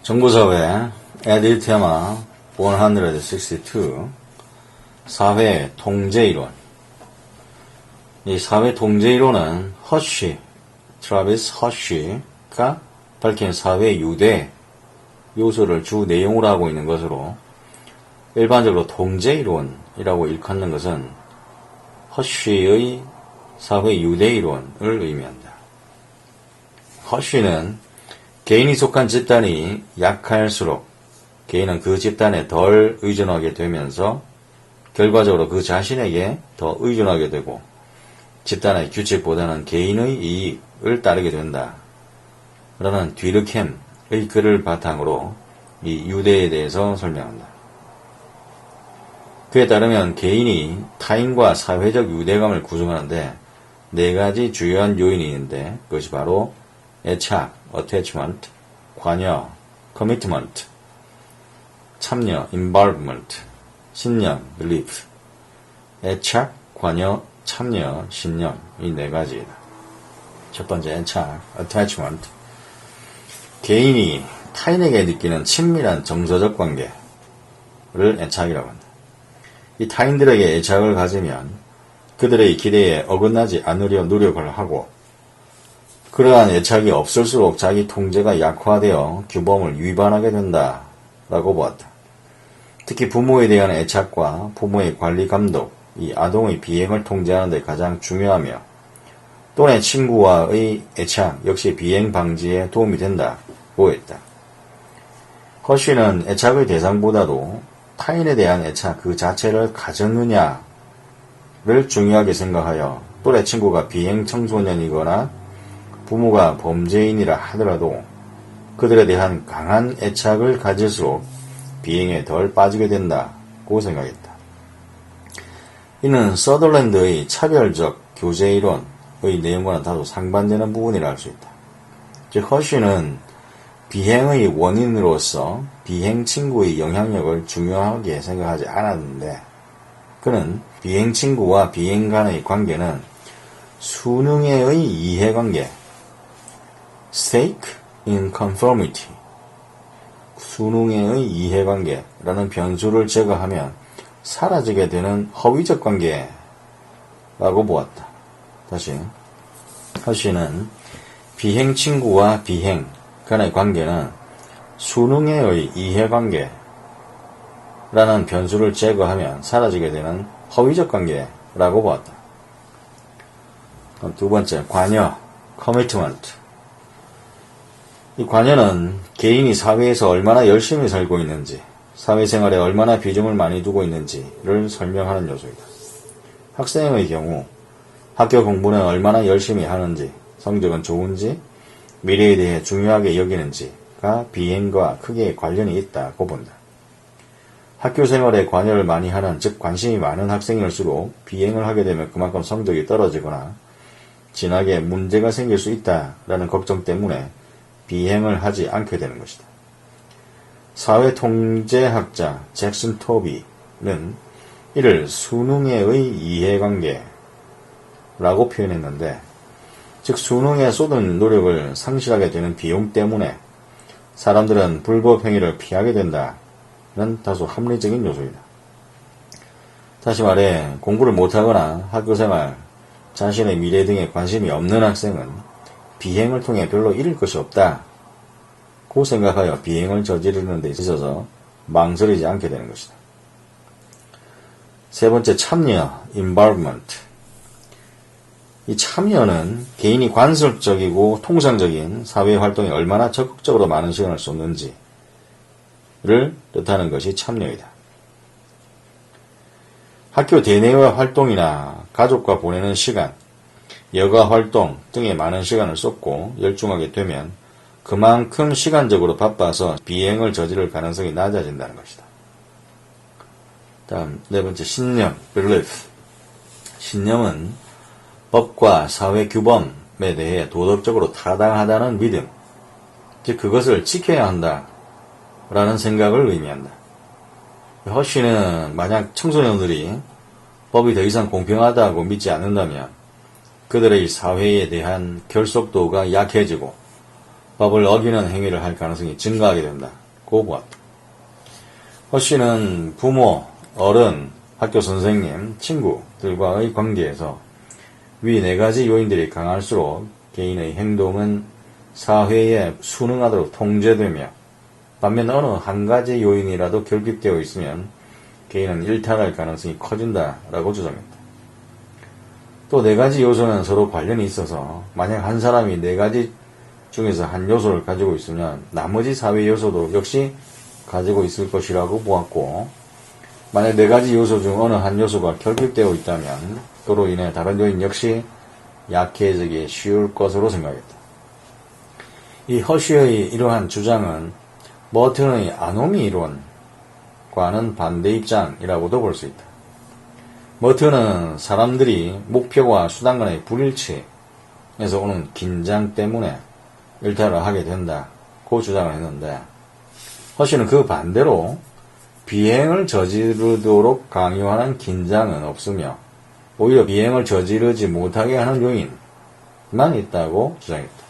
정보사회 에듀 테마 162 사회 통제이론. 이 사회 통제이론은 허쉬, 트라비스 허쉬가 밝힌 사회 유대 요소를 주 내용으로 하고 있는 것으로 일반적으로 통제이론이라고 일컫는 것은 허쉬의 사회 유대이론을 의미한다. 허쉬는 개인이 속한 집단이 약할수록 개인은 그 집단에 덜 의존하게 되면서 결과적으로 그 자신에게 더 의존하게 되고 집단의 규칙보다는 개인의 이익을 따르게 된다. 라는 뒤르켐의 글을 바탕으로 이 유대에 대해서 설명한다. 그에 따르면 개인이 타인과 사회적 유대감을 구성하는데 네 가지 주요한 요인이 있는데 그것이 바로 애착, attachment, 관여, commitment, 참여, involvement, 신념, belief. 애착, 관여, 참여, 신념 이 네 가지이다. 첫 번째 애착, attachment. 개인이 타인에게 느끼는 친밀한 정서적 관계를 애착이라고 한다. 이 타인들에게 애착을 가지면 그들의 기대에 어긋나지 않으려 노력을 하고 그러한 애착이 없을수록 자기 통제가 약화되어 규범을 위반하게 된다라고 보았다. 특히 부모에 대한 애착과 부모의 관리 감독, 이 아동의 비행을 통제하는 데 가장 중요하며 또내 친구와의 애착 역시 비행 방지에 도움이 된다고 했다. 허쉬는 애착의 대상보다도 타인에 대한 애착 그 자체를 가졌느냐를 중요하게 생각하여 또래 친구가 비행 청소년이거나 부모가 범죄인이라 하더라도 그들에 대한 강한 애착을 가질수록 비행에 덜 빠지게 된다고 생각했다. 이는 서덜랜드의 차별적 교제이론의 내용과는 다소 상반되는 부분이라 할 수 있다. 즉 허쉬는 비행의 원인으로서 비행 친구의 영향력을 중요하게 생각하지 않았는데 그는 비행 친구와 비행 간의 관계는 수능에의 이해관계, stake in conformity, 수능에의 이해관계라는 변수를 제거하면 사라지게 되는 허위적 관계라고 보았다. 다시, 허쉬는 비행 친구와 비행 간의 관계는 수능에의 이해관계라는 변수를 제거하면 사라지게 되는 허위적 관계라고 보았다. 두 번째, 관여, commitment. 이 관여는 개인이 사회에서 얼마나 열심히 살고 있는지, 사회생활에 얼마나 비중을 많이 두고 있는지를 설명하는 요소이다. 학생의 경우 학교 공부는 얼마나 열심히 하는지, 성적은 좋은지, 미래에 대해 중요하게 여기는지가 비행과 크게 관련이 있다고 본다. 학교 생활에 관여를 많이 하는, 즉 관심이 많은 학생일수록 비행을 하게 되면 그만큼 성적이 떨어지거나 진학에 문제가 생길 수 있다라는 걱정 때문에 비행을 하지 않게 되는 것이다. 사회통제학자 잭슨 토비는 이를 수능에의 이해관계라고 표현했는데 즉 수능에 쏟은 노력을 상실하게 되는 비용 때문에 사람들은 불법 행위를 피하게 된다는 다소 합리적인 요소이다. 다시 말해 공부를 못하거나 학교생활, 자신의 미래 등에 관심이 없는 학생은 비행을 통해 별로 잃을 것이 없다고 생각하여 비행을 저지르는 데 있어서 망설이지 않게 되는 것이다. 세 번째, 참여, involvement. 이 참여는 개인이 관습적이고 통상적인 사회활동에 얼마나 적극적으로 많은 시간을 쏟는지를 뜻하는 것이 참여이다. 학교 대내외 활동이나 가족과 보내는 시간, 여가 활동 등에 많은 시간을 쏟고 열중하게 되면 그만큼 시간적으로 바빠서 비행을 저지를 가능성이 낮아진다는 것이다. 다음 네 번째, 신념, belief. 신념은 법과 사회 규범에 대해 도덕적으로 타당하다는 믿음, 즉 그것을 지켜야 한다라는 생각을 의미한다. 허쉬는 만약 청소년들이 법이 더 이상 공평하다고 믿지 않는다면 그들의 사회에 대한 결속도가 약해지고 법을 어기는 행위를 할 가능성이 증가하게 된다. 고 보았다. 허씨는 부모, 어른, 학교 선생님, 친구들과의 관계에서 위 4가지 요인들이 강할수록 개인의 행동은 사회에 순응하도록 통제되며 반면 어느 한 가지 요인이라도 결핍되어 있으면 개인은 일탈할 가능성이 커진다라고 주장했다. 또 4가지 요소는 서로 관련이 있어서 만약 한 사람이 4가지 중에서 한 요소를 가지고 있으면 나머지 사회 요소도 역시 가지고 있을 것이라고 보았고 만약 4가지 요소 중 어느 한 요소가 결핍되어 있다면 그로 인해 다른 요인 역시 약해지기 쉬울 것으로 생각했다. 이 허쉬의 이러한 주장은 머튼의 아노미 이론과는 반대 입장이라고도 볼 수 있다. 머튼은 사람들이 목표와 수단 간의 불일치에서 오는 긴장 때문에 일탈을 하게 된다고 주장을 했는데 허쉬는 그 반대로 비행을 저지르도록 강요하는 긴장은 없으며 오히려 비행을 저지르지 못하게 하는 요인만 있다고 주장했다.